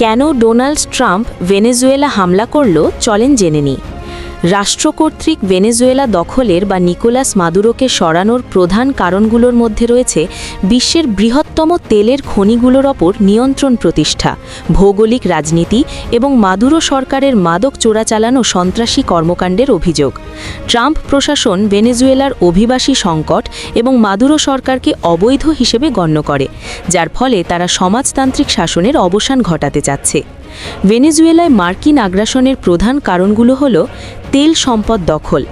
কেন Donald Trump Venezuela হামলা করল চলেন জেনে নিই। রাষ্ট্র কর্তৃক ভেনেজুয়েলা দখলের বা নিকোলাস মাদুরোকে সরানোর প্রধান কারণগুলোর মধ্যে রয়েছে বিশ্বের বৃহত্তম তেলের খনিগুলোর ওপর নিয়ন্ত্রণ প্রতিষ্ঠা, ভৌগোলিক রাজনীতি এবং মাদুরো সরকারের মাদক চোরাচালানো সন্ত্রাসী কর্মকাণ্ডের অভিযোগ। ট্রাম্প প্রশাসন ভেনেজুয়েলার অভিবাসী সংকট এবং মাদুরো সরকারকে অবৈধ হিসেবে গণ্য করে, যার ফলে তারা সমাজতান্ত্রিক শাসনের অবসান ঘটাতে চাচ্ছে। ভেনেজুয়েলায় মার্কিন আগ্রাসনের প্রধান কারণগুলো হল তেল সম্পদ দখল।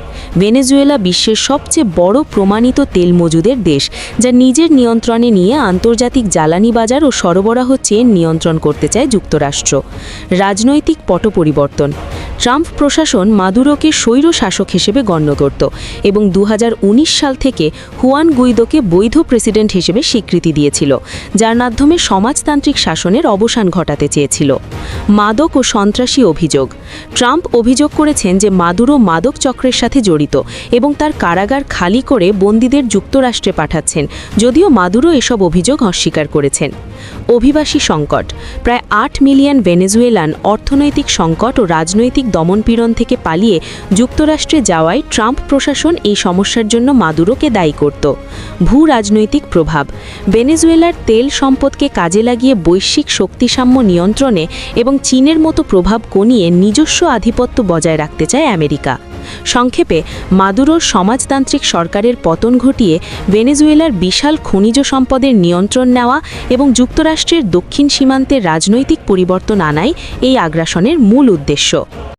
ভেনেজুয়েলা বিশ্বের সবচেয়ে বড় প্রমাণিত তেল মজুদের দেশ, যা নিজের নিয়ন্ত্রণে নিয়ে আন্তর্জাতিক জ্বালানি বাজার ও সরবরাহ চেন নিয়ন্ত্রণ করতে চায় যুক্তরাষ্ট্র। রাজনৈতিক পট পরিবর্তন। ট্রাম্প প্রশাসন মাদুরোকে স্বৈর শাসক হিসেবে গণ্য করত এবং 2019 সাল থেকে হুয়ান গুইদোকে বৈধ প্রেসিডেন্ট হিসেবে স্বীকৃতি দিয়েছিল, যার মাধ্যমে সমাজতান্ত্রিক শাসনের অবসান ঘটাতে চেয়েছিল। মাদক ও সন্ত্রাসী অভিযোগ। ট্রাম্প অভিযোগ করেছেন যে মাদুরো মাদক চক্রের সাথে জড়িত এবং তার কারাগার খালি করে বন্দীদের যুক্তরাষ্ট্রে পাঠাচ্ছেন, যদিও মাদুরো এসব অভিযোগ অস্বীকার করেছেন। অভিবাসী সংকট। প্রায় 8 মিলিয়ন ভেনেজুয়েলান অর্থনৈতিক সংকট ও রাজনৈতিক দমনপীড়ন থেকে পালিয়ে যুক্তরাষ্ট্রে যাওয়ায় ট্রাম্প প্রশাসন এই সমস্যার জন্য মাদুরোকে দায়ী করত। ভূ রাজনৈতিক প্রভাব। ভেনেজুয়েলার তেল সম্পদকে কাজে লাগিয়ে বৈশ্বিক শক্তিসাম্য নিয়ন্ত্রণে এবং চীনের মতো প্রভাব কমিয়ে নিজস্ব আধিপত্য বজায় রাখতে চায় আমেরিকা। সংক্ষেপে, মাদুরোর সমাজতান্ত্রিক সরকারের পতন ঘটিয়ে ভেনেজুয়েলার বিশাল খনিজ সম্পদের নিয়ন্ত্রণ নেওয়া এবং যুক্তরাষ্ট্রের দক্ষিণ সীমান্তে রাজনৈতিক পরিবর্তন আনাই এই আগ্রাসনের মূল উদ্দেশ্য।